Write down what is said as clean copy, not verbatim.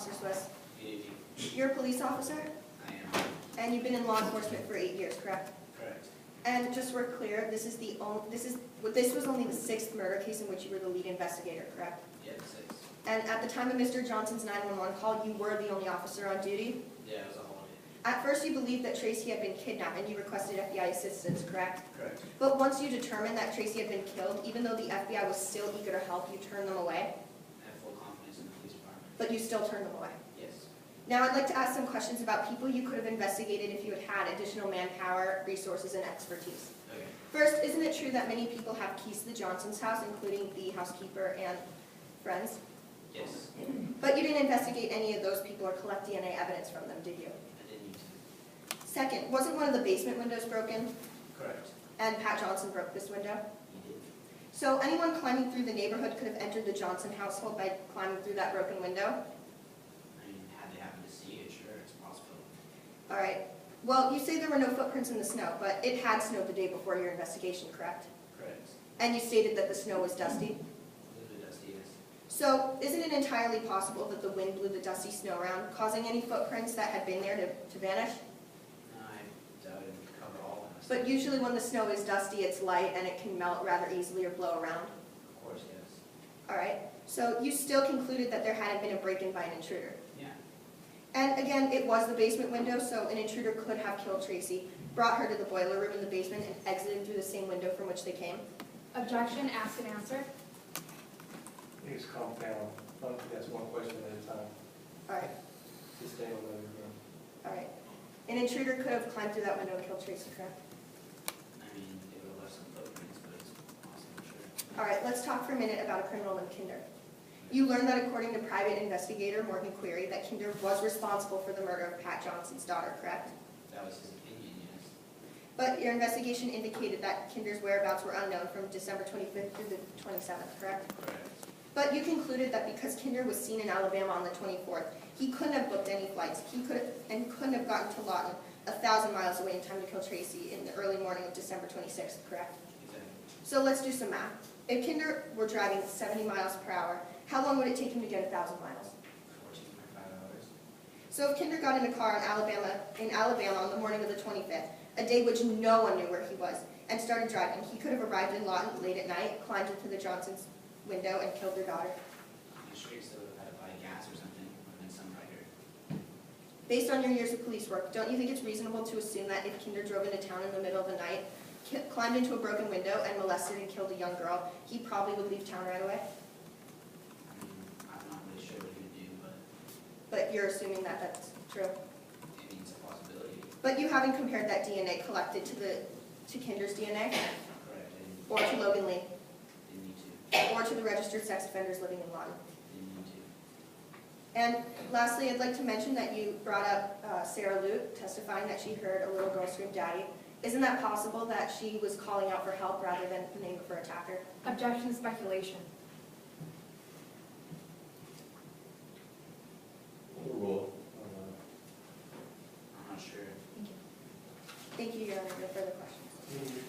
Officer Swiss? Good evening. You're a police officer, I am. and you've been in law enforcement for 8 years, correct? Correct. And just so we're clear, this was only the 6th murder case in which you were the lead investigator, correct? Yeah, 6. And at the time of Mr. Johnson's 911 call, you were the only officer on duty. Yeah, it was a holiday. At first, you believed that Tracy had been kidnapped, and you requested FBI assistance, correct? Correct. But once you determined that Tracy had been killed, even though the FBI was still eager to help, you turned them away, I have full confidence in the police department. but you still turned them away. Yes. Now, I'd like to ask some questions about people you could have investigated if you had had additional manpower, resources, and expertise. Okay. First, isn't it true that many people have keys to the Johnson's house, including the housekeeper and friends? Yes. But you didn't investigate any of those people or collect DNA evidence from them, did you? I didn't need to. Second, wasn't one of the basement windows broken? Correct. And Pat Johnson broke this window? He did. So anyone climbing through the neighborhood could have entered the Johnson household by climbing through that broken window? I mean, had they happened to see it, sure, it's possible. All right. Well, you say there were no footprints in the snow, but it had snowed the day before your investigation, correct? Correct. And you stated that the snow was dusty? A little bit dusty, yes. So isn't it entirely possible that the wind blew the dusty snow around, causing any footprints that had been there to vanish? I doubt it would cover all of us. But usually when the snow is dusty, it's light and it can melt rather easily or blow around. Of course, yes. All right. So you still concluded that there hadn't been a break-in by an intruder? Yeah. And again, it was the basement window, so an intruder could have killed Tracy, brought her to the boiler room in the basement, and exited through the same window from which they came. Objection, ask and answer. Please calm down. That's one question at a time. All right. Just stay on the room. All right. An intruder could have climbed through that window and killed Tracy, correct? I mean, they would have left some footprints, but it's possible, sure. All right, let's talk for a minute about a criminal named Kinder. You learned that according to private investigator Morgan Query, that Kinder was responsible for the murder of Pat Johnson's daughter, correct? That was his opinion, yes. But your investigation indicated that Kinder's whereabouts were unknown from December 25th through the 27th, correct? Correct. But you concluded that because Kinder was seen in Alabama on the 24th, he couldn't have booked any flights. He couldn't have gotten to Lawton 1,000 miles away in time to kill Tracy in the early morning of December 26th, correct? Exactly. So let's do some math. If Kinder were driving 70 miles per hour, how long would it take him to get 1,000 miles? 14.5 hours. So if Kinder got in a car in Alabama on the morning of the 25th, a day which no one knew where he was, and started driving, he could have arrived in Lawton late at night, climbed into the Johnson's window, and killed their daughter. I'm sure he still would have had to buy gas or something, would have been some writer. Based on your years of police work, don't you think it's reasonable to assume that if Kinder drove into town in the middle of the night, climbed into a broken window, and molested and killed a young girl, he probably would leave town right away? I mean, I'm not really sure what he would do, But you're assuming that that's true. I mean, it's a possibility. But you haven't compared that DNA collected to Kinder's DNA, Correct. or to Logan Lee, Didn't need to. or to the registered sex offenders living in Lawton. Didn't need to. And lastly, I'd like to mention that you brought up Sarah Lute testifying that she heard a little girl scream, "Daddy." Isn't that possible that she was calling out for help rather than the name of her attacker? Objection, speculation. Rule. I'm not sure. Thank you. Thank you, Your Honor. No further questions. Any